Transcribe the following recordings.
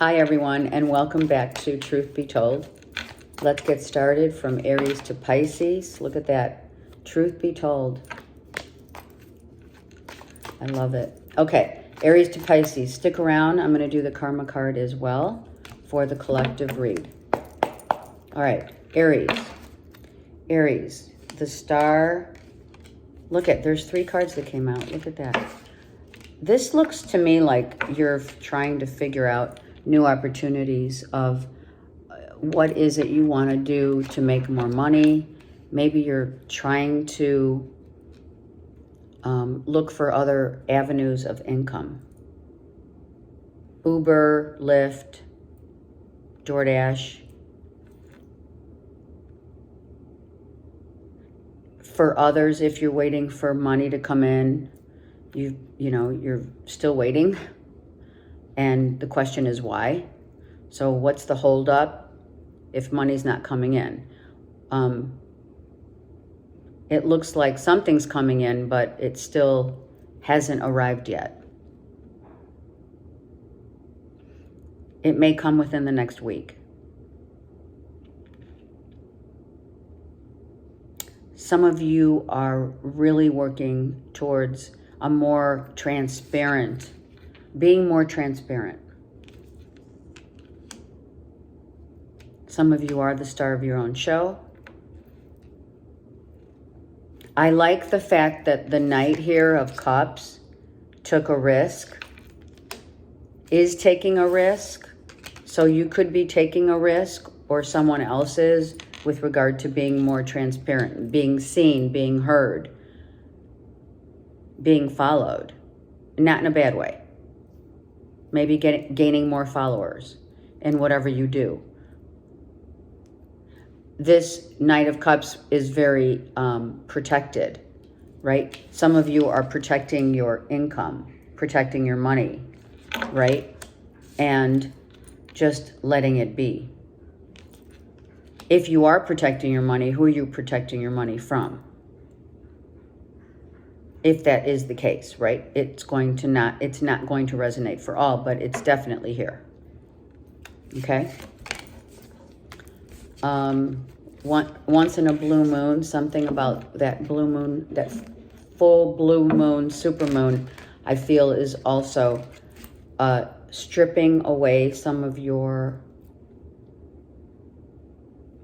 Hi everyone, and welcome back to Truth Be Told. Let's get started from Aries to Pisces. Look at that. Truth be told. I love it. Okay, Aries to Pisces. Stick around. I'm going to do the karma card as well for the collective read. All right, Aries. Aries, the star. Look at, there's 3 cards that came out. Look at that. This looks to me like you're trying to figure out new opportunities of what is it you want to do to make more money. Maybe you're trying to look for other avenues of income. Uber, Lyft, DoorDash. For others, if you're waiting for money to come in, you know, you're still waiting. And the question is why? So what's the holdup if money's not coming in? It looks like something's coming in, but it still hasn't arrived yet. It may come within the next week. Some of you are really working towards a more transparent, being more transparent. Some of you are the star of your own show. I like the fact that the Knight here of Cups took a risk, is taking a risk. So you could be taking a risk, or someone else is, with regard to being more transparent, being seen, being heard, being followed. Not in a bad way. Maybe gaining more followers in whatever you do. This Knight of Cups is very protected, right? Some of you are protecting your income, protecting your money, right? And just letting it be. If you are protecting your money, who are you protecting your money from? If that is the case, right? It's not going to resonate for all, but it's definitely here. Okay? Once in a blue moon, something about that blue moon, that full blue moon, super moon, I feel is also stripping away some of your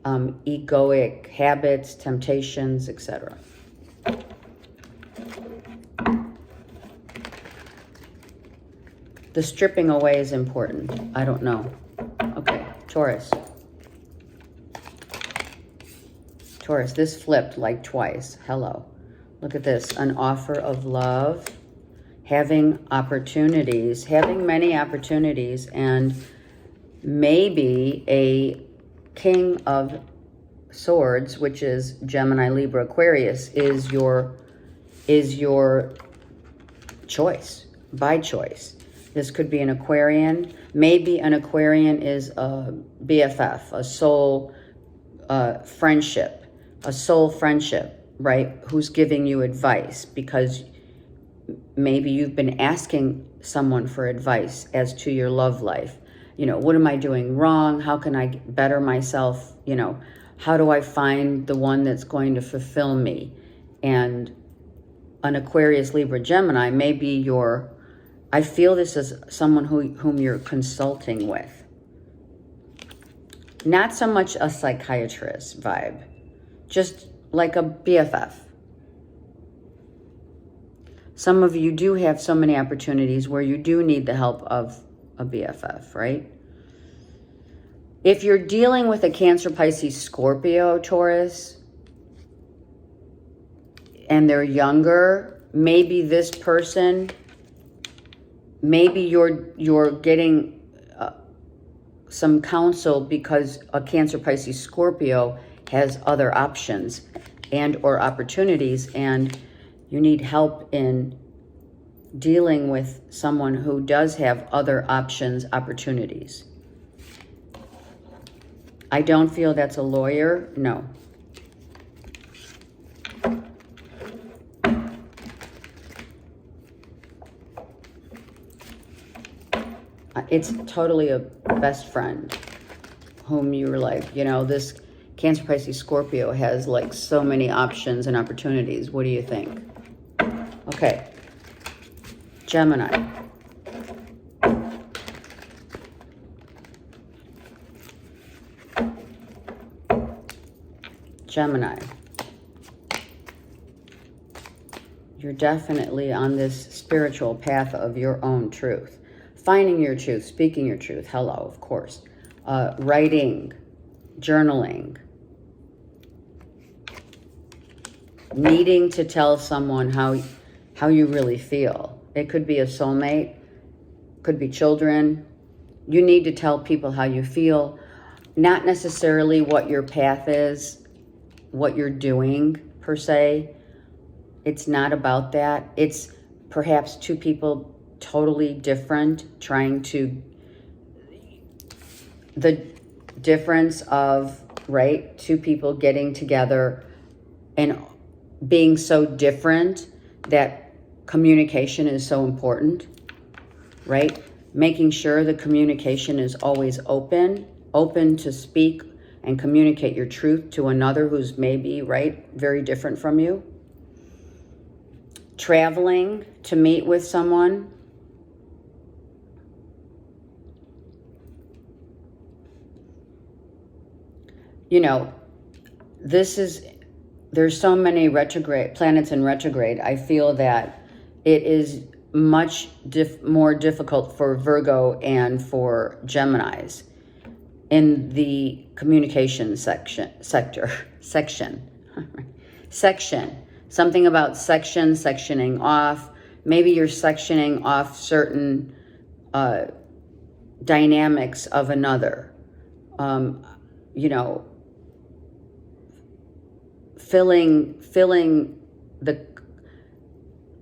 egoic habits, temptations, etc. The stripping away is important. I don't know. Okay, Taurus. Taurus, this flipped like twice. Hello. Look at this. An offer of love. Having opportunities. Having many opportunities. And maybe a King of Swords, which is Gemini, Libra, Aquarius, is your choice. By choice. This could be an Aquarian. Maybe an Aquarian is a BFF, a soul friendship, right? Who's giving you advice because maybe you've been asking someone for advice as to your love life. You know, what am I doing wrong? How can I better myself? You know, how do I find the one that's going to fulfill me? And an Aquarius, Libra, Gemini may be your... I feel this is someone whom you're consulting with. Not so much a psychiatrist vibe, just like a BFF. Some of you do have so many opportunities where you do need the help of a BFF, right? If you're dealing with a Cancer, Pisces, Scorpio, Taurus, and they're younger, maybe this person... Maybe you're getting some counsel because a Cancer, Pisces, Scorpio has other options and or opportunities, and you need help in dealing with someone who does have other options, opportunities. I don't feel that's a lawyer. No. it's totally a best friend whom you were like, you know, this Cancer, Pisces, Scorpio has like so many options and opportunities. What do you think? Okay. Gemini. Gemini. You're definitely on this spiritual path of your own truth. Finding your truth, speaking your truth. Hello, of course. Writing, journaling. Needing to tell someone how you really feel. It could be a soulmate, could be children. You need to tell people how you feel, not necessarily what your path is, what you're doing per se. It's not about that. It's perhaps two people totally different, trying to, the difference of, right, two people getting together and being so different that communication is so important, right? Making sure the communication is always open to speak and communicate your truth to another who's maybe, right, very different from you. Traveling to meet with someone. You know, there's so many planets in retrograde. I feel that it is much more difficult for Virgo and for Geminis in the communication section. Something about sectioning off. Maybe you're sectioning off certain dynamics of another. You know, filling the,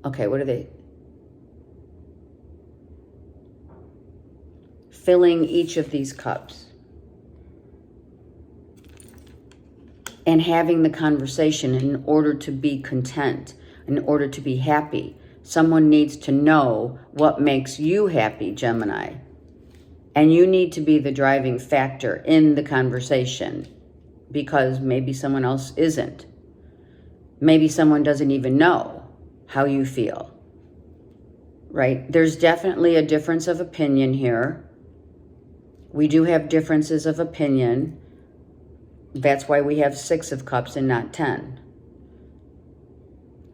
okay, what are they? Filling each of these cups. And having the conversation in order to be content, in order to be happy. Someone needs to know what makes you happy, Gemini. And you need to be the driving factor in the conversation, because maybe someone else isn't. Maybe someone doesn't even know how you feel, right? There's definitely a difference of opinion here. We do have differences of opinion. That's why we have 6 of cups and not 10.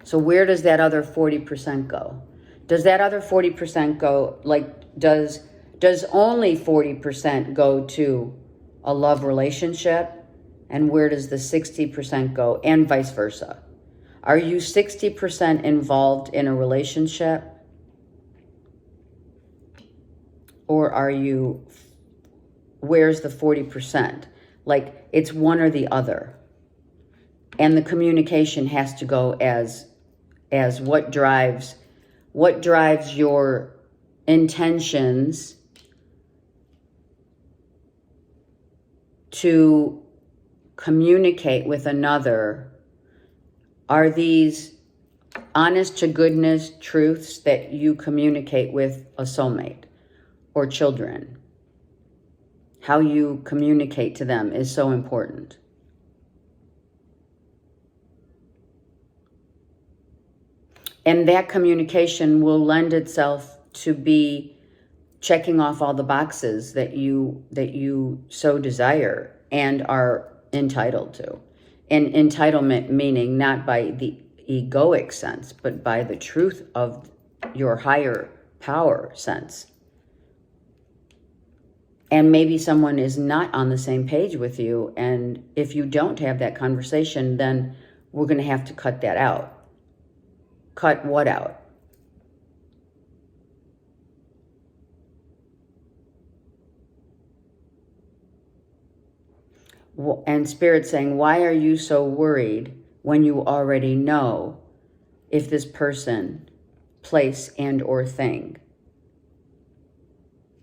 So where does that other 40% go? Does that other 40% go, like, does only 40% go to a love relationship? And where does the 60% go? And vice versa. Are you 60% involved in a relationship? Or are you, where's the 40%? Like, it's one or the other. And the communication has to go as what drives your intentions to communicate with another. Are these honest to goodness truths that you communicate with a soulmate or children? How you communicate to them is so important. And that communication will lend itself to be checking off all the boxes that you so desire and are entitled to. And entitlement meaning not by the egoic sense, but by the truth of your higher power sense. And maybe someone is not on the same page with you. And if you don't have that conversation, then we're going to have to cut that out. Cut what out? And Spirit saying, why are you so worried when you already know if this person, place, and or thing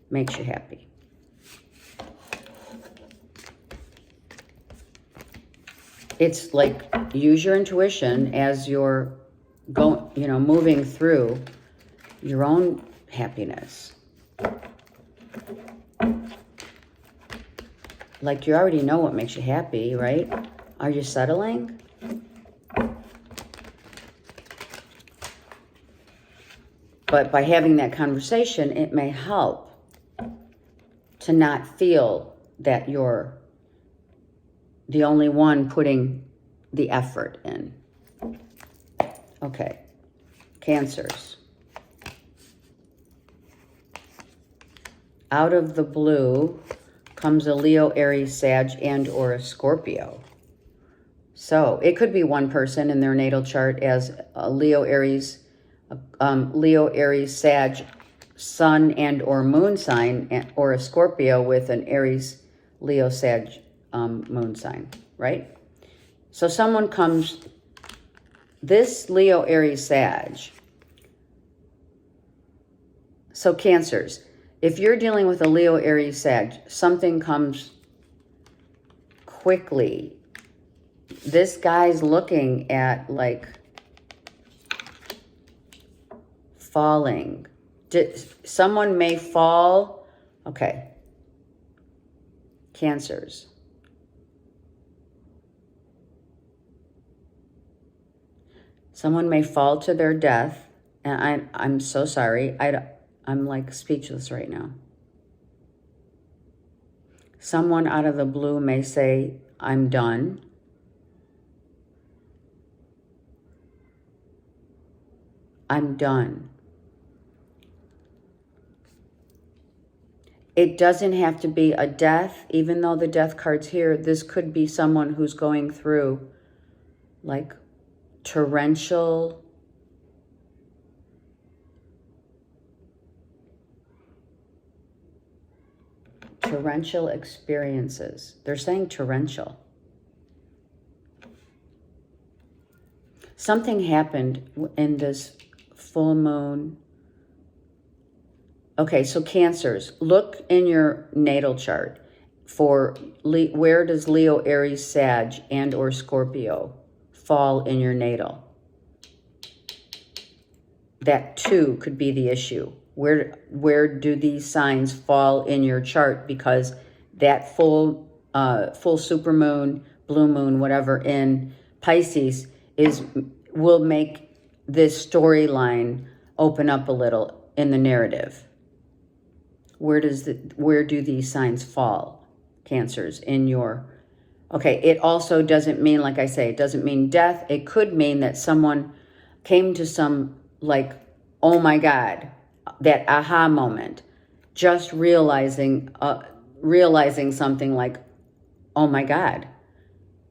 makes you happy? It's like, use your intuition as you're moving through your own happiness. Like, you already know what makes you happy, right? Are you settling? But by having that conversation, it may help to not feel that you're the only one putting the effort in. Okay, Cancers. Out of the blue comes a Leo, Aries, Sag, and or a Scorpio. So it could be one person in their natal chart as a Leo, Aries, Sag, Sun and or Moon sign, or a Scorpio with an Aries, Leo, Sag, Moon sign, right? So someone comes, this Leo, Aries, Sag. So Cancers, if you're dealing with a Leo, Aries, Sag, something comes quickly. This guy's looking at like falling. Someone may fall. Okay. Cancers. Someone may fall to their death. And I'm so sorry. I'm like speechless right now. Someone out of the blue may say, I'm done. I'm done. It doesn't have to be a death, even though the death card's here. This could be someone who's going through like torrential experiences. They're saying torrential. Something happened in this full moon. Okay, so Cancers, look in your natal chart for where does Leo, Aries, Sag, and or Scorpio fall in your natal. That too could be the issue. Where do these signs fall in your chart? Because that full supermoon, blue moon, whatever in Pisces will make this storyline open up a little in the narrative. Where do these signs fall, Cancers, in your... Okay, it also doesn't mean, like I say, it doesn't mean death. It could mean that someone came to some, like, oh my God, that aha moment, just realizing something like, oh my God,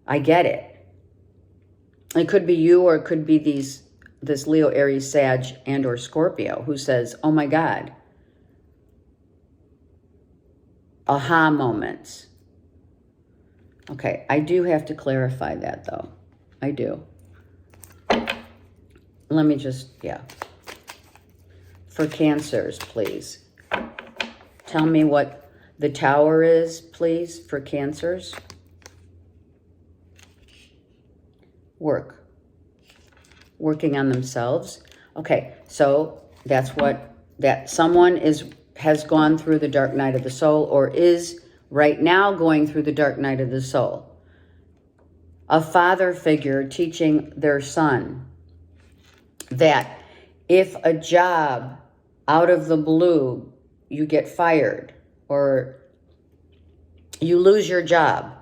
I get it. It could be you, or it could be this Leo, Aries, Sag, and or Scorpio who says, oh my God. Aha moments. Okay, I do have to clarify that though. I do. Let me just, yeah. For Cancers, please. Tell me what the Tower is, please, for Cancers. Working on themselves. Okay, so that's that someone has gone through the dark night of the soul, or is right now going through the dark night of the soul. A father figure teaching their son that if a job out of the blue, you get fired or you lose your job,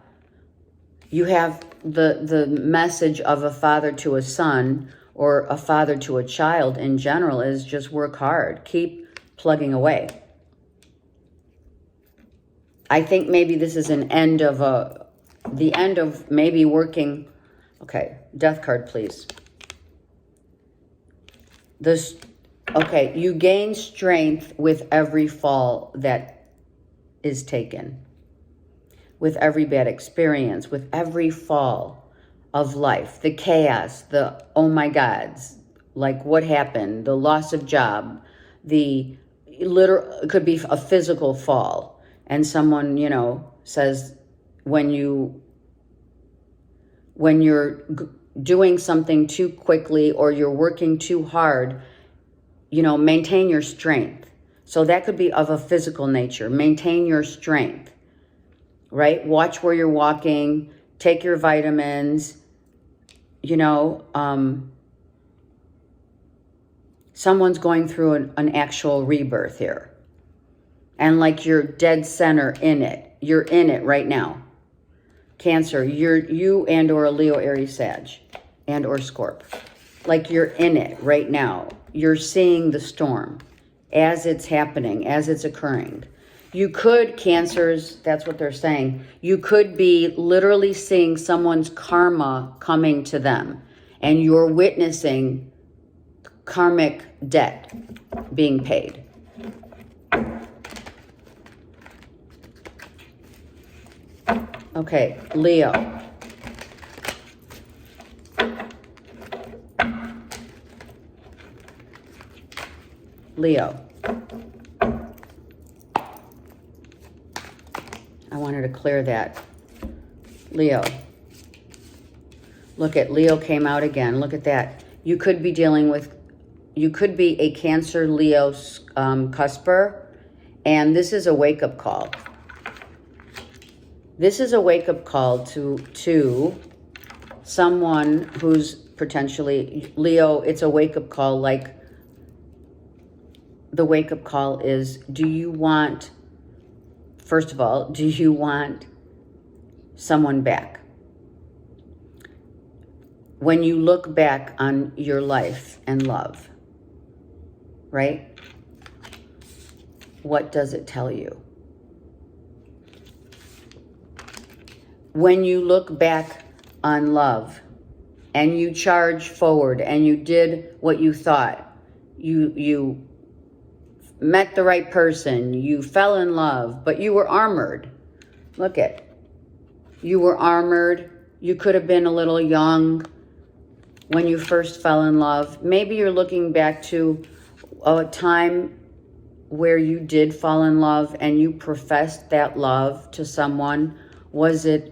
you have the message of a father to a son or a father to a child in general is just work hard, keep plugging away. I think maybe this is the end of maybe working. Okay, death card, please. Okay, you gain strength with every fall that is taken, with every bad experience, with every fall of life, the chaos, the oh my gods, like what happened, the loss of job, it could be a physical fall. And someone, says when you're doing something too quickly or you're working too hard, maintain your strength. So that could be of a physical nature. Maintain your strength. right? Watch where you're walking, take your vitamins, you know, someone's going through an actual rebirth here. And like you're dead center in it. You're in it right now. Cancer, you and or a Leo, Aries, Sag, and or Scorp. Like you're in it right now. You're seeing the storm as it's happening, as it's occurring. You could, Cancers, that's what they're saying, you could be literally seeing someone's karma coming to them. And you're witnessing karmic debt being paid. Okay, Leo. Leo. I wanted to clear that. Leo. Look at Leo came out again. Look at that. You could be dealing with, you could be a Cancer Leo cusper, and this is a wake-up call. This is a wake-up call to someone who's potentially Leo. It's a wake-up call. Like the wake-up call is, do you want, first of all, do you want someone back? When you look back on your life and love, right? What does it tell you? When you look back on love and you charge forward and you did what you thought, you met the right person, you fell in love, but you were armored. Look at, you were armored. You could have been a little young when you first fell in love. Maybe you're looking back to a time where you did fall in love and you professed that love to someone. Was it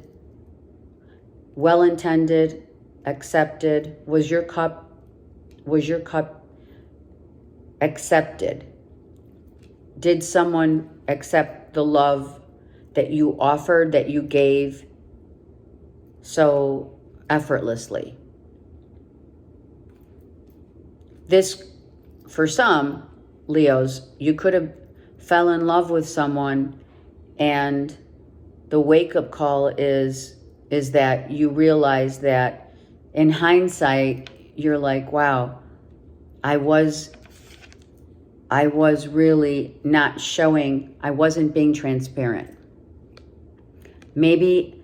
well-intended, accepted? Was your cup accepted? Did someone accept the love that you offered, that you gave so effortlessly? This, for some Leos, you could have fell in love with someone, and the wake-up call is that you realize that in hindsight, you're like, wow, I was really not showing, I wasn't being transparent. Maybe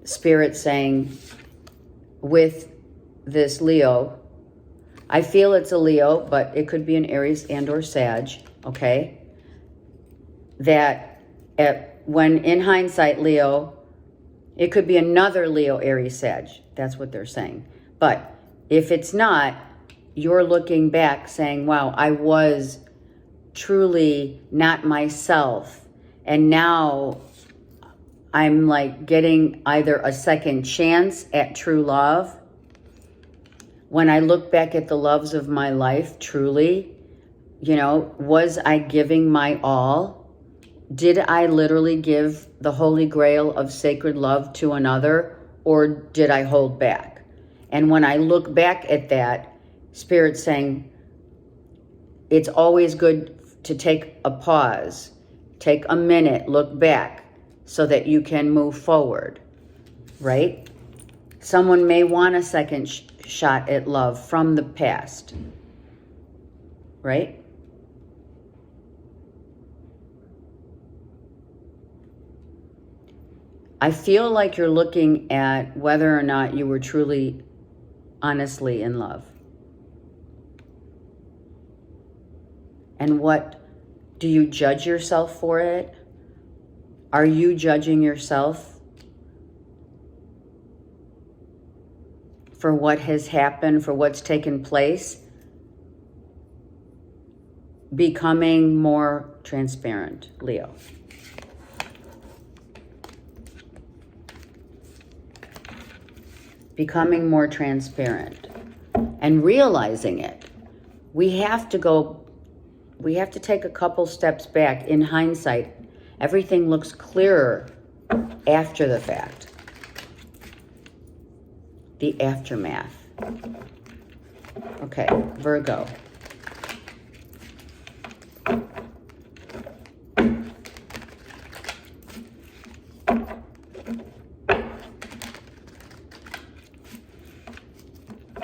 Spirit saying with this Leo, I feel it's a Leo, but it could be an Aries and or Sag, okay? That when in hindsight, Leo, it could be another Leo, Aries, Sag. That's what they're saying. But if it's not, you're looking back saying, wow, I was truly not myself. And now I'm like getting either a second chance at true love. When I look back at the loves of my life, truly, you know, was I giving my all? Did I literally give the holy grail of sacred love to another, or did I hold back? And when I look back at that, Spirit's saying, it's always good to take a pause, take a minute, look back so that you can move forward, right? Someone may want a second shot at love from the past, right? I feel like you're looking at whether or not you were truly, honestly in love. And what, do you judge yourself for it? Are you judging yourself for what has happened, for what's taken place? Becoming more transparent, Leo. Becoming more transparent and realizing it. We have to take a couple steps back. In hindsight, everything looks clearer after the fact. The aftermath. Okay, Virgo.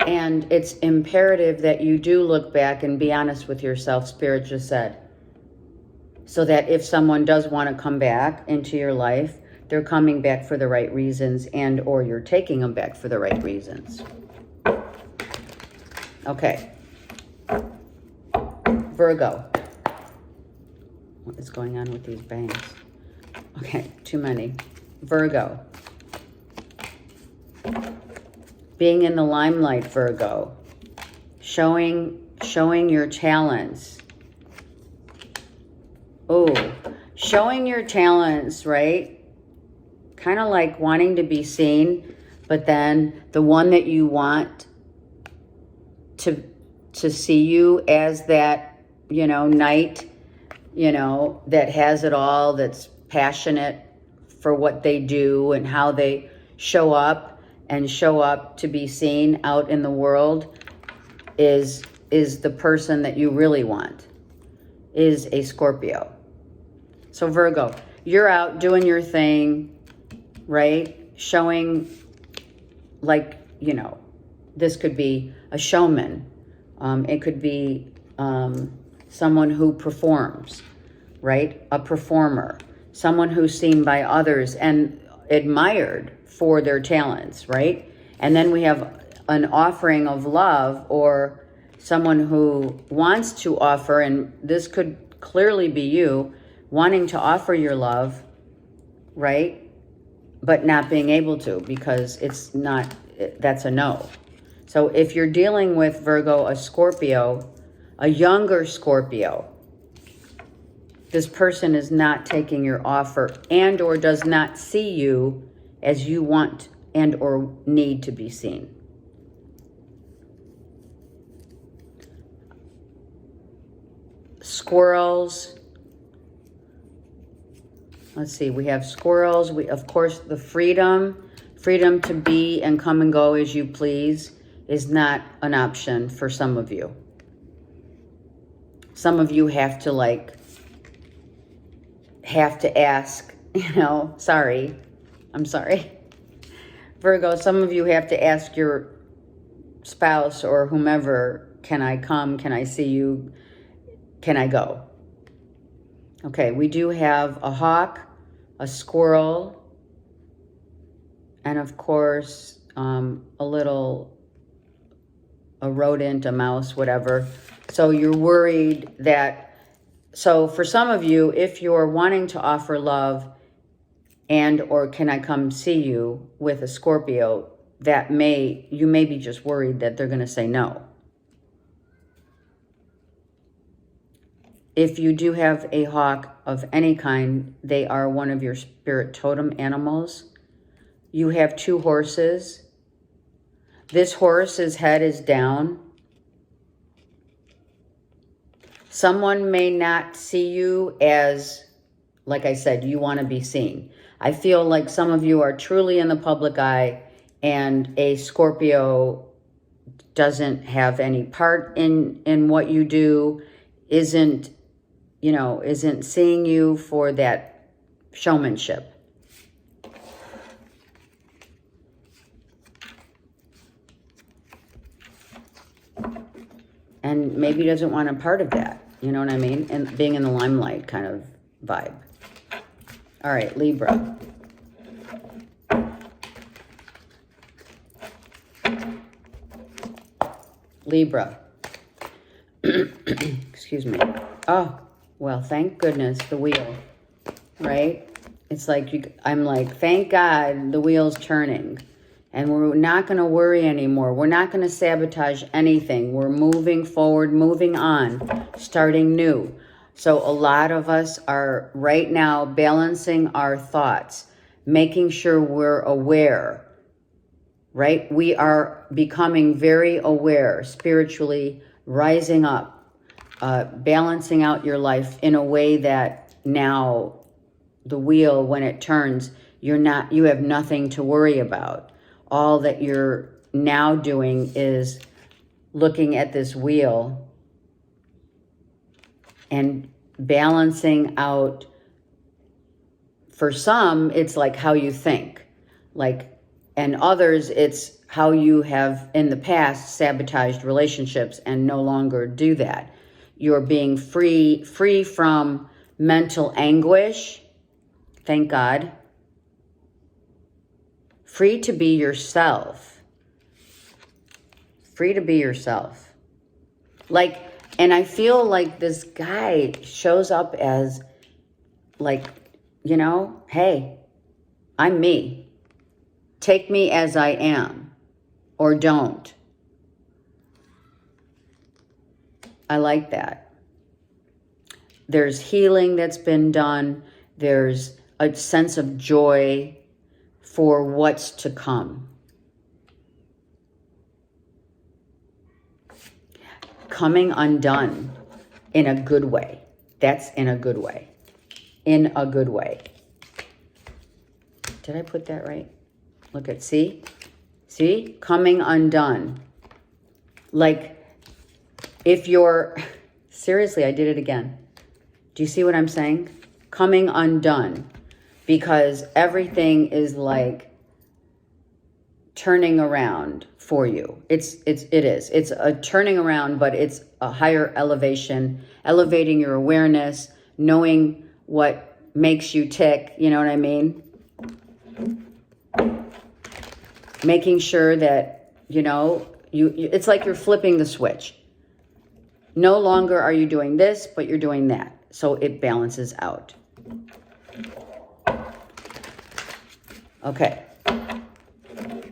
And it's imperative that you do look back and be honest with yourself, Spirit just said. So that if someone does want to come back into your life, they're coming back for the right reasons, and or you're taking them back for the right reasons. Okay. Virgo. What is going on with these bangs? Okay, too many. Virgo. Being in the limelight, Virgo. Showing your talents. Oh, showing your talents, right? Kind of like wanting to be seen, but then the one that you want to see you as that, you know, knight, you know, that has it all, that's passionate for what they do and how they show up to be seen out in the world is the person that you really want, is a Scorpio. So Virgo, you're out doing your thing, right? Showing, like, you know, this could be a showman. It could be someone who performs, right? A performer, someone who's seen by others and admired for their talents, right? And then we have an offering of love, or someone who wants to offer, and this could clearly be you, wanting to offer your love, right? But not being able to, because it's not, that's a no. So if you're dealing with, Virgo, a Scorpio, a younger Scorpio, this person is not taking your offer and or does not see you as you want and or need to be seen. Squirrels. Let's see, we have squirrels. We, of course, the freedom to be and come and go as you please is not an option for some of you. Some of you have to ask, you know, sorry, I'm sorry. Virgo, some of you have to ask your spouse or whomever, can I come? Can I see you? Can I go? Okay, we do have a hawk, a squirrel, and of course, a rodent, a mouse, whatever. So you're worried that, so for some of you, if you're wanting to offer love and or can I come see you with a Scorpio, you may be just worried that they're going to say no. If you do have a hawk of any kind, they are one of your spirit totem animals. You have two horses. This horse's head is down. Someone may not see you as, like I said, you want to be seen. I feel like some of you are truly in the public eye and a Scorpio doesn't have any part in what you do, isn't seeing you for that showmanship. And maybe doesn't want a part of that. You know what I mean? And being in the limelight kind of vibe. All right, Libra. Libra. Excuse me. Oh, well, thank goodness, the wheel, right? It's like, I'm like, thank God the wheel's turning. And we're not going to worry anymore. We're not going to sabotage anything. We're moving forward, moving on, starting new. So a lot of us are right now balancing our thoughts, making sure we're aware, right? We are becoming very aware, spiritually rising up, balancing out your life in a way that now the wheel, when it turns, you have nothing to worry about. All that you're now doing is looking at this wheel and balancing out. For some, it's like how you think, and others, it's how you have in the past sabotaged relationships and no longer do that. You're being free from mental anguish. Thank God. Free to be yourself. Free to be yourself. And I feel like this guy shows up as hey, I'm me. Take me as I am, or don't. I like that. There's healing that's been done. There's a sense of joy for what's to come. Coming undone in a good way. That's in a good way. In a good way. Did I put that right? Look at, see? See? Coming undone. If you're, seriously, I did it again. Do you see what I'm saying? Coming undone. Because everything is turning around for you. It is. It's a turning around, but it's a higher elevation, elevating your awareness, knowing what makes you tick, you know what I mean? Making sure that, it's like you're flipping the switch. No longer are you doing this, but you're doing that. So it balances out. Okay.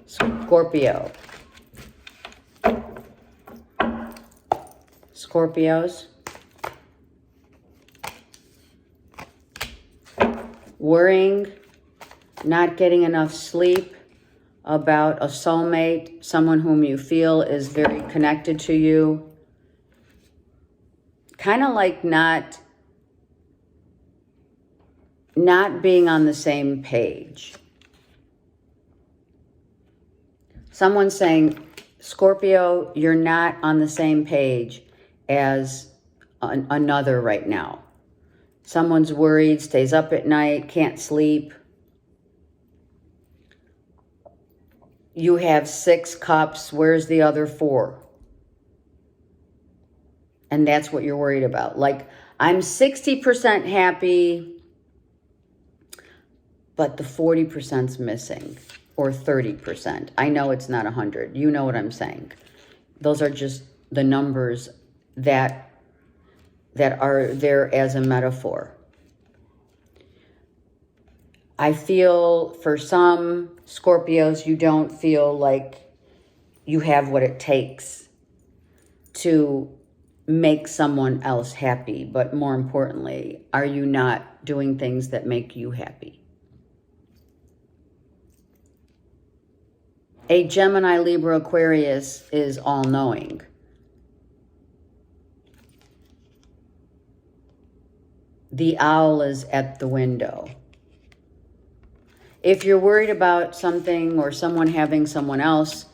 Scorpio. Scorpios. Worrying, not getting enough sleep about a soulmate, someone whom you feel is very connected to you. Kind of like not being on the same page. Someone's saying, Scorpio, you're not on the same page as another right now. Someone's worried, stays up at night, can't sleep. You have 6 cups. Where's the other 4? And that's what you're worried about. I'm 60% happy, but the 40%'s missing, or 30%. I know it's not 100. You know what I'm saying. Those are just the numbers that are there as a metaphor. I feel for some Scorpios, you don't feel like you have what it takes to make someone else happy. But more importantly, are you not doing things that make you happy? A Gemini, Libra, Aquarius is all-knowing. The owl is at the window. If you're worried about something or someone having someone else,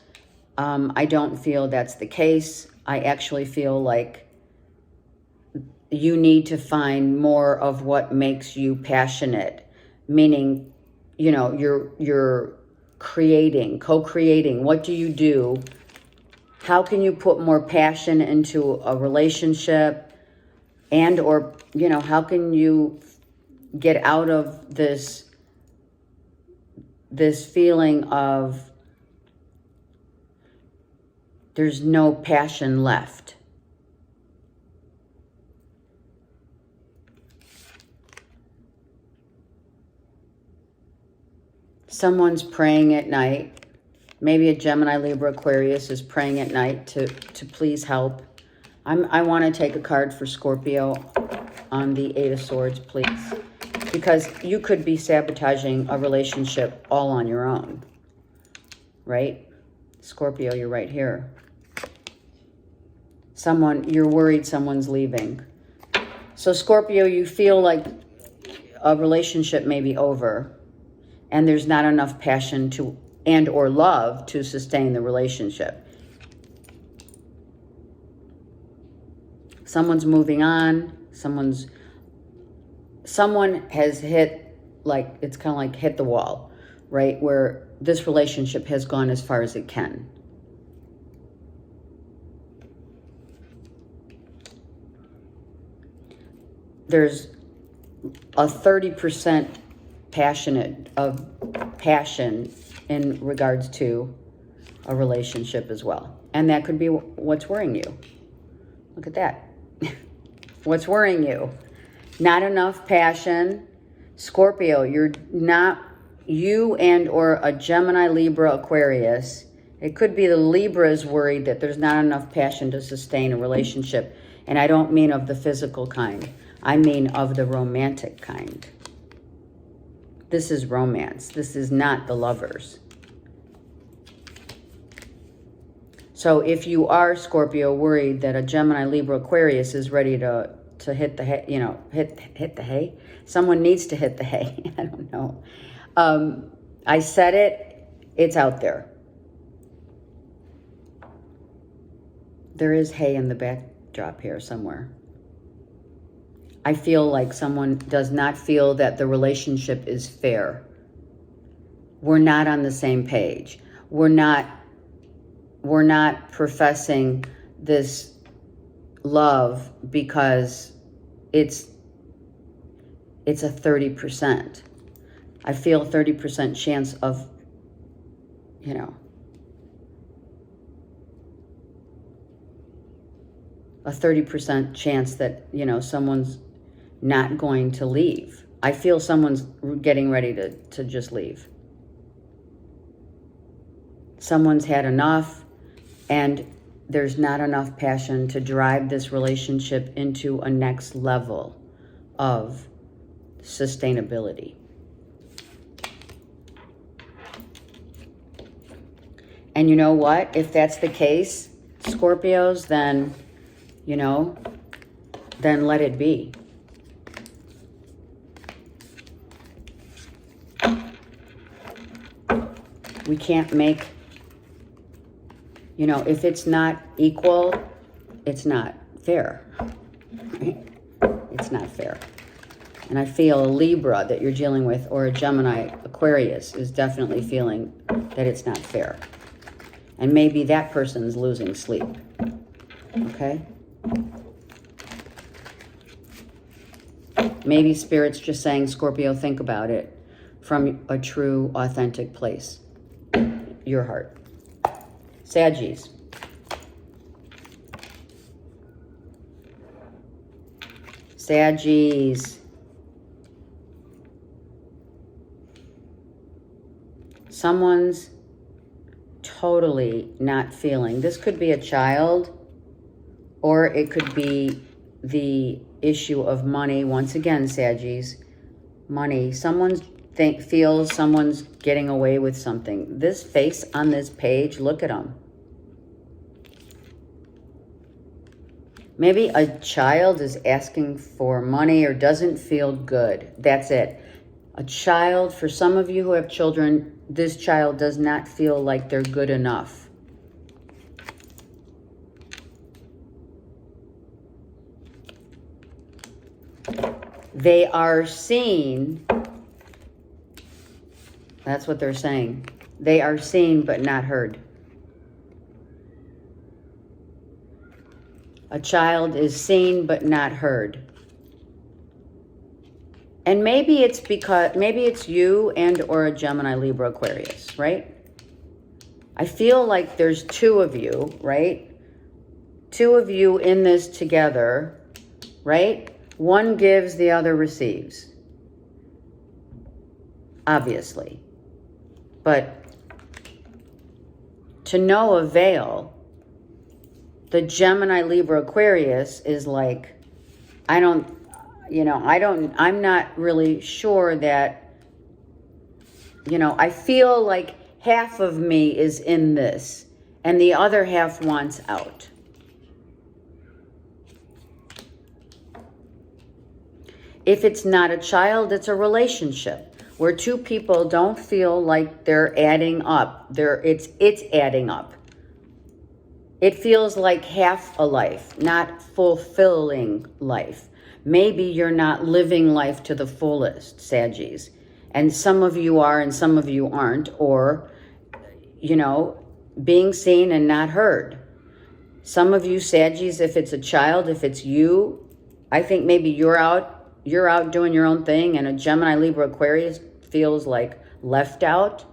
I don't feel that's the case. I actually feel like you need to find more of what makes you passionate, meaning, you're creating, co-creating. What do you do? How can you put more passion into a relationship? And, or, how can you get out of this feeling of there's no passion left? Someone's praying at night. Maybe a Gemini, Libra, Aquarius is praying at night to please help. I want to take a card for Scorpio on the 8 of Swords, please. Because you could be sabotaging a relationship all on your own. Right? Scorpio, you're right here. You're worried someone's leaving. So Scorpio, you feel like a relationship may be over and there's not enough passion to and or love to sustain the relationship. Someone's moving on. Someone has hit, like, it's kind of like hit the wall, right? Where this relationship has gone as far as it can. There's a 30% passion in regards to a relationship as well. And that could be what's worrying you. Look at that. What's worrying you? Not enough passion. Scorpio, you and or a Gemini, Libra, Aquarius. It could be the Libra is worried that there's not enough passion to sustain a relationship. And I don't mean of the physical kind. I mean of the romantic kind. This is romance. This is not the lovers. So if you are, Scorpio, worried that a Gemini, Libra, Aquarius is ready to hit the hay, hit the hay. Someone needs to hit the hay. I don't know. I said it. It's out there. There is hay in the backdrop here somewhere. I feel like someone does not feel that the relationship is fair. We're not on the same page. We're not professing this love because it's a 30%. I feel a 30% chance of, a 30% chance that, someone's not going to leave. I feel someone's getting ready to just leave. Someone's had enough, and there's not enough passion to drive this relationship into a next level of sustainability. And you know what? If that's the case, Scorpios, then, then let it be. We can't make, if it's not equal, it's not fair. Right? It's not fair. And I feel a Libra that you're dealing with, or a Gemini, Aquarius, is definitely feeling that it's not fair. And maybe that person's losing sleep. Okay? Maybe Spirit's just saying, Scorpio, think about it from a true, authentic place. Your heart. Saggies. Saggies. Someone's totally not feeling. This could be a child, or it could be the issue of money. Once again, Saggies, money. Someone feels someone's getting away with something. This face on this page, look at them. Maybe a child is asking for money or doesn't feel good. That's it. A child, for some of you who have children, this child does not feel like they're good enough. They are seen. That's what they're saying. They are seen but not heard. A child is seen but not heard. And maybe it's you and or a Gemini, Libra, Aquarius, right? I feel like there's two of you, right? Two of you in this together, right? One gives, the other receives. Obviously. But to no avail, the Gemini, Libra, Aquarius is like, I'm not really sure that, I feel like half of me is in this and the other half wants out. If it's not a child, it's a relationship where two people don't feel like they're adding up. It's adding up. It feels like half a life, not fulfilling life. Maybe you're not living life to the fullest, Saggies. And some of you are and some of you aren't, or, you know, being seen and not heard. Some of you Saggies, if it's a child, if it's you, I think maybe you're out doing your own thing, and a Gemini, Libra, Aquarius feels like left out.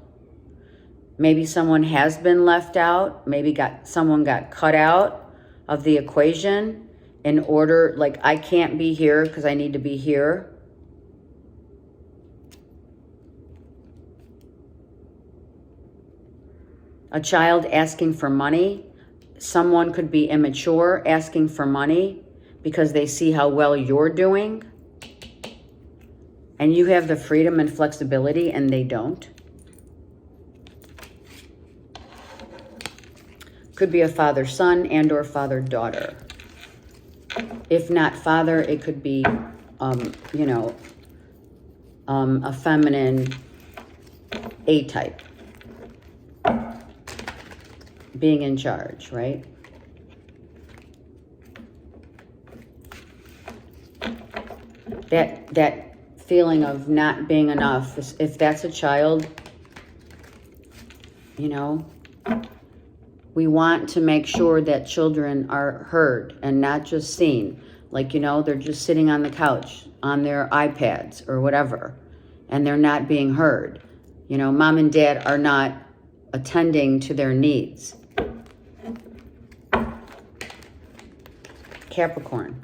Maybe someone has been left out. Maybe someone got cut out of the equation in order, like, I can't be here because I need to be here. A child asking for money. Someone could be immature asking for money because they see how well you're doing. And you have the freedom and flexibility and they don't. Could be a father-son and or father-daughter. If not father, it could be, you know, a feminine A-type. Being in charge, right? That feeling of not being enough, if that's a child, you know, we want to make sure that children are heard and not just seen. Like, you know, they're just sitting on the couch on their iPads or whatever, and they're not being heard. You know, mom and dad are not attending to their needs. Capricorn.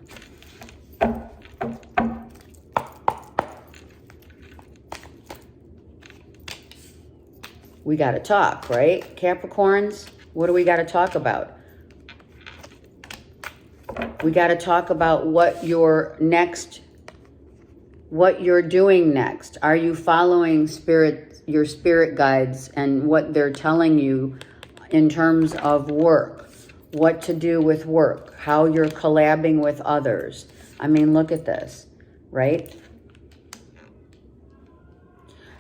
We got to talk, right? Capricorns, what do we got to talk about? We got to talk about what you're doing next. Are you following your spirit guides and what they're telling you in terms of work? What to do with work? How you're collabing with others? I mean, look at this, right?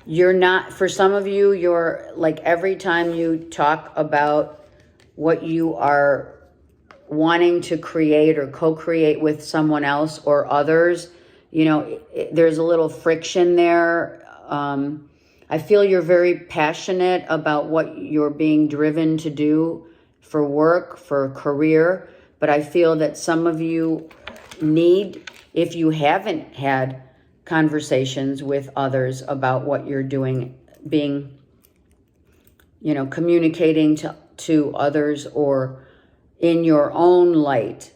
You're not, for some of you, you're like, every time you talk about what you are wanting to create or co-create with someone else or others, you know, there's a little friction there. I feel you're very passionate about what you're being driven to do for work, for career, but I feel that some of you need, if you haven't had conversations with others about what you're doing, being, you know, communicating to others or in your own light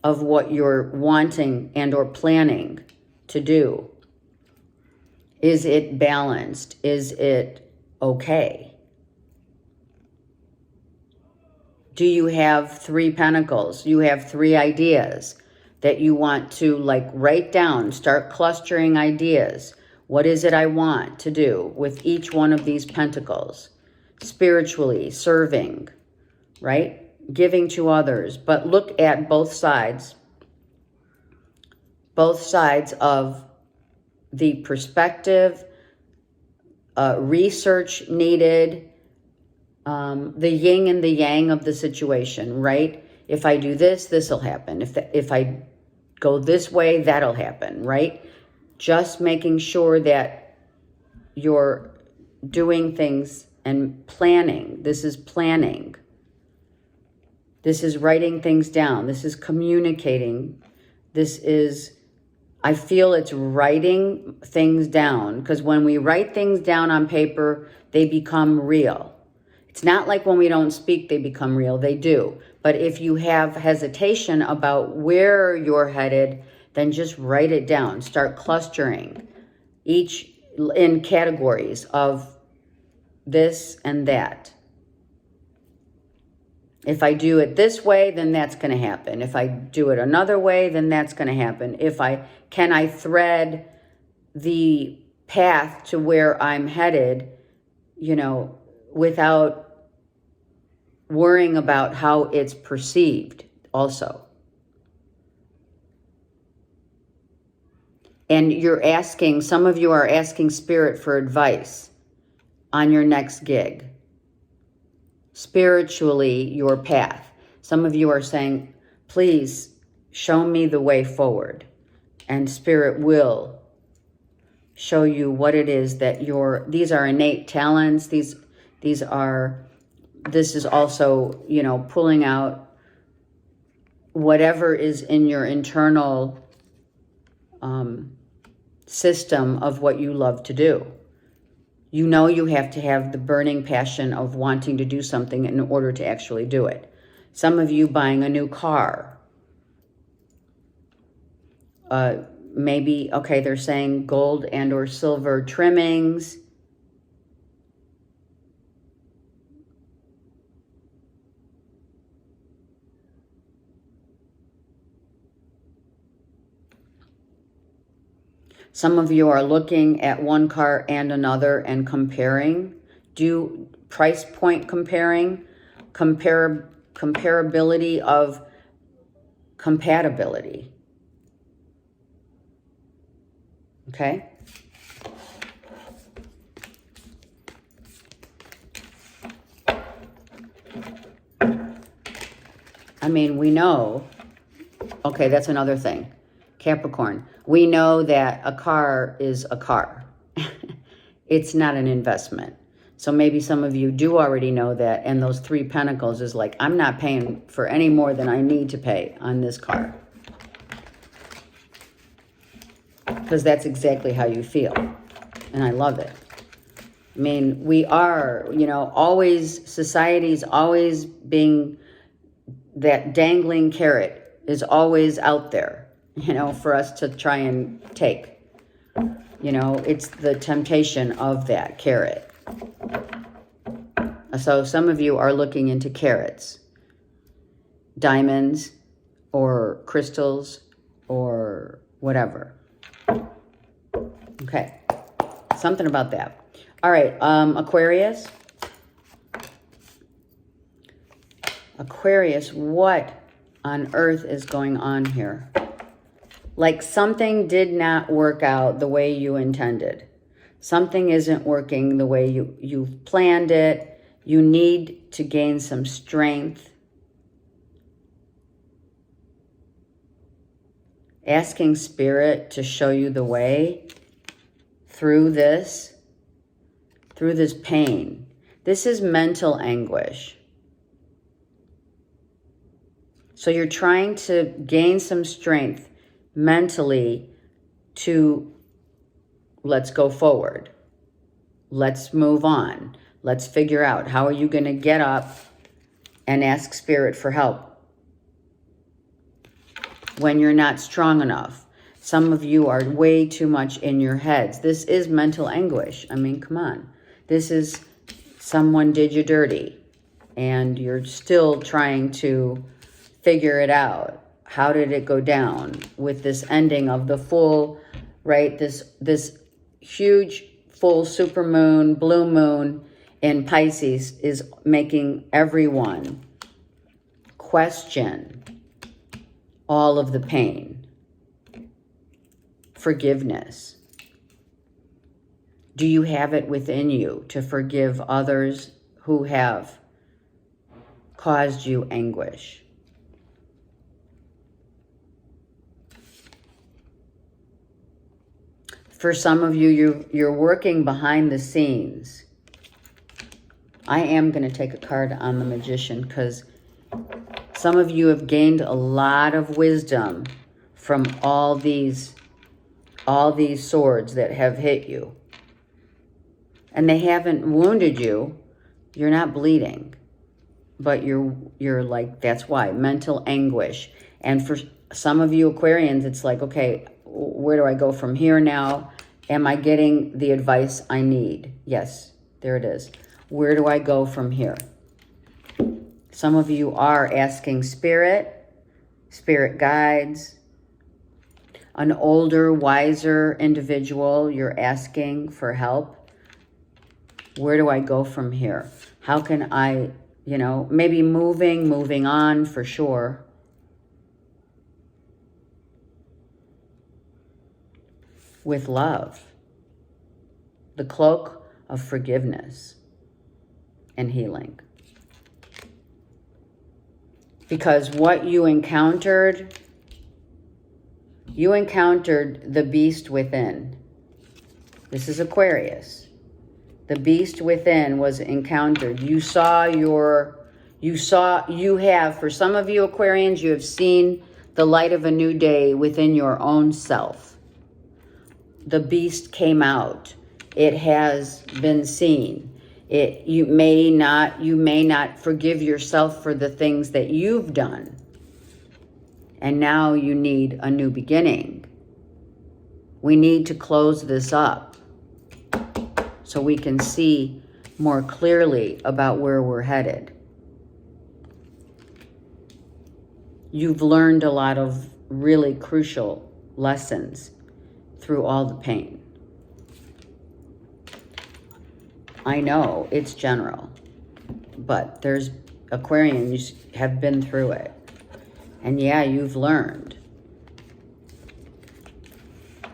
of what you're wanting and or planning to do. Is it balanced? Is it okay? Do you have 3 pentacles? You have 3 ideas that you want to like write down, start clustering ideas. What is it I want to do with each one of these pentacles? Spiritually, serving, right? Giving to others. But look at both sides of the perspective, research needed, the yin and the yang of the situation, right? If I do this, this will happen. If I go this way, that'll happen, right? Just making sure that you're doing things and planning. This is planning. This is writing things down. This is communicating. This is, I feel it's writing things down, because when we write things down on paper, they become real. It's not like when we don't speak, they become real. They do. But if you have hesitation about where you're headed, then just write it down. Start clustering each in categories of this and that. If I do it this way, then that's going to happen. If I do it another way, then that's going to happen. Can I thread the path to where I'm headed, you know, without worrying about how it's perceived also. And you're asking, some of you are asking Spirit for advice on your next gig. Spiritually, your path. Some of you are saying, please show me the way forward. And Spirit will show you what it is that these are innate talents. This is also, you know, pulling out whatever is in your internal system of what you love to do. You know you have to have the burning passion of wanting to do something in order to actually do it. Some of you buying a new car. Maybe, okay, they're saying gold and or silver trimmings. Some of you are looking at one car and another and comparing. Do price point comparing, comparability of compatibility. Okay? I mean, we know, okay, that's another thing. Capricorn, we know that a car is a car. It's not an investment. So maybe some of you do already know that, and those 3 pentacles is like, I'm not paying for any more than I need to pay on this car. Because that's exactly how you feel. And I love it. I mean, we are, you know, always, society's always being, that dangling carrot is always out there, you know, for us to try and take. You know, it's the temptation of that carrot. So some of you are looking into carrots, diamonds, or crystals, or whatever. Okay, something about that. All right, Aquarius. Aquarius, what on earth is going on here? Like something did not work out the way you intended. Something isn't working the way you've planned it. You need to gain some strength. Asking Spirit to show you the way through this pain. This is mental anguish. So you're trying to gain some strength mentally to let's go forward. Let's move on. Let's figure out how are you going to get up and ask Spirit for help when you're not strong enough. Some of you are way too much in your heads. This is mental anguish. I mean, come on. This is someone did you dirty and you're still trying to figure it out. How did it go down with this ending of the full, right? This huge full super moon, blue moon in Pisces is making everyone question all of the pain. Forgiveness. Do you have it within you to forgive others who have caused you anguish? For some of you, you're working behind the scenes. I am going to take a card on the Magician because some of you have gained a lot of wisdom from all these swords that have hit you. And they haven't wounded you. You're not bleeding. But you're like, that's why. Mental anguish. And for some of you Aquarians, it's like, okay, where do I go from here now? Am I getting the advice I need? Yes, there it is. Where do I go from here? Some of you are asking Spirit guides, an older, wiser individual, you're asking for help. Where do I go from here? How can I, you know, maybe moving on for sure. with love. The cloak of forgiveness and healing. Because what you encountered the beast within. This is Aquarius. The beast within was encountered. For some of you Aquarians, you have seen the light of a new day within your own self. The beast came out. It has been seen. You may not forgive yourself for the things that you've done. And now you need a new beginning. We need to close this up so we can see more clearly about where we're headed. You've learned a lot of really crucial lessons through all the pain. I know it's general, but there's Aquarians have been through it. And yeah, you've learned.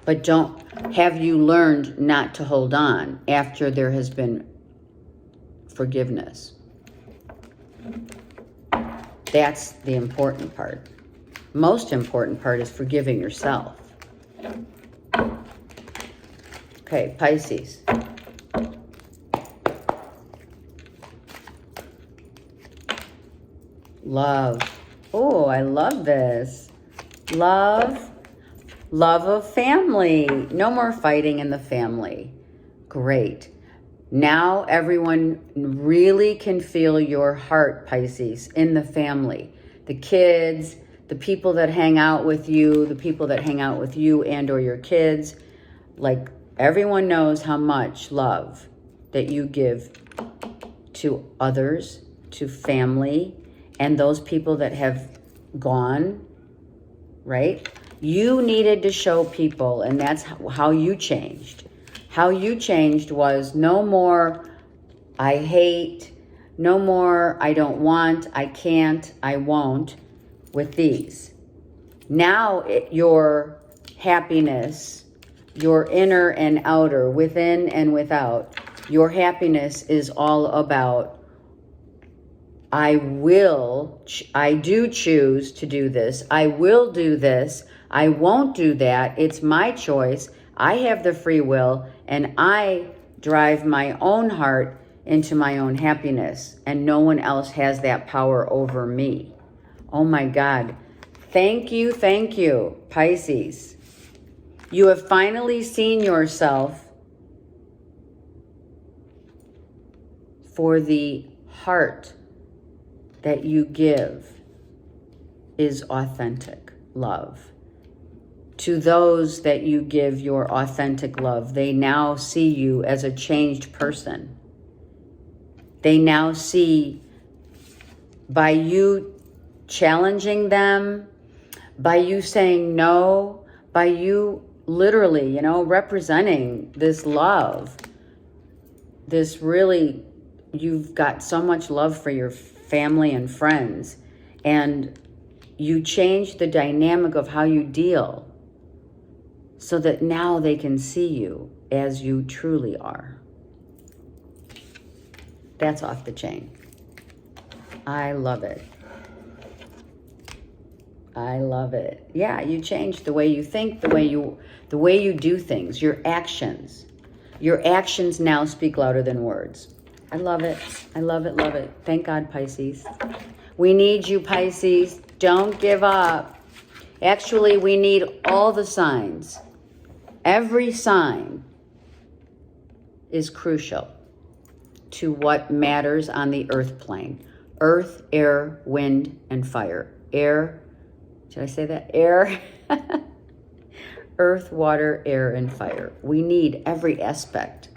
But have you learned not to hold on after there has been forgiveness? That's the important part. Most important part is forgiving yourself. Okay, Pisces. Love. Oh, I love this. Love of family. No more fighting in the family. Great. Now everyone really can feel your heart, Pisces, in the family. The kids, the people that hang out with you, the people that hang out with you and or your kids. Like, everyone knows how much love that you give to others, to family, and those people that have gone, right? You needed to show people, and that's how you changed. How you changed was no more I hate, no more I don't want, I can't, I won't with these. Now your happiness, your inner and outer, within and without, your happiness is all about I do choose to do this. I will do this. I won't do that. It's my choice. I have the free will, and I drive my own heart into my own happiness, and no one else has that power over me. Oh my God. Thank you, Pisces. You have finally seen yourself for the heart that you give is authentic love. To those that you give your authentic love, they now see you as a changed person. They now see, by you challenging them, by you saying no, by you literally, representing this love, this really, you've got so much love for your family and friends, and you change the dynamic of how you deal so that now they can see you as you truly are. That's off the chain. I love it. I love it. Yeah, you changed the way you think, the way you do things, your actions. Your actions now speak louder than words. I love it. I love it, love it. Thank God, Pisces. We need you, Pisces. Don't give up. Actually, we need all the signs. Every sign is crucial to what matters on the earth plane. Earth, air, wind, and fire. Air, should I say that? Air. Earth, water, air, and fire. We need every aspect.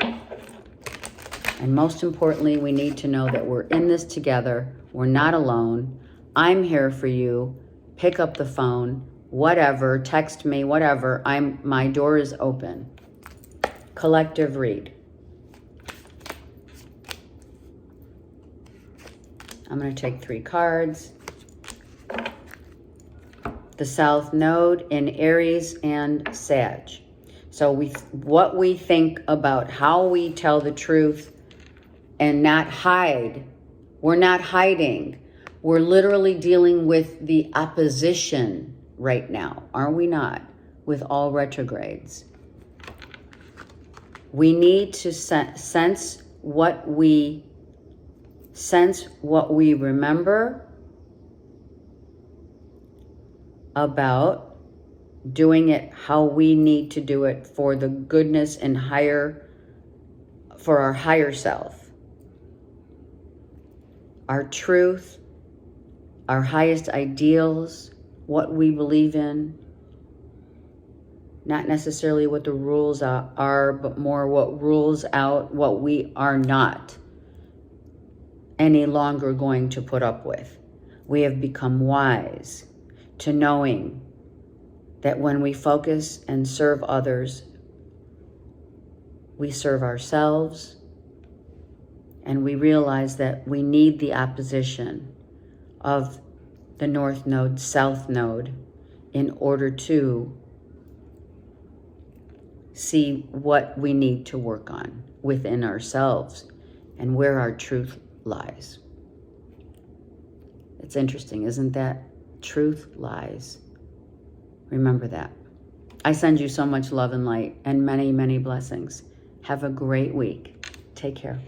And most importantly, we need to know that we're in this together. We're not alone. I'm here for you. Pick up the phone, whatever, text me, whatever. My door is open. Collective read. I'm going to take 3 cards. The South Node in Aries and Sag. So what we think about how we tell the truth and not hide. We're not hiding. We're literally dealing with the opposition right now, are we not? With all retrogrades. We need to sense what we remember about doing it how we need to do it for the goodness and for our higher self. Our truth, our highest ideals, what we believe in. Not necessarily what the rules are, but more what rules out what we are not any longer going to put up with. We have become wise to knowing that when we focus and serve others, we serve ourselves, and we realize that we need the opposition of the North Node, South Node, in order to see what we need to work on within ourselves and where our truth lies. It's interesting, isn't that? Truth lies. Remember that. I send you so much love and light and many, many blessings. Have a great week. Take care.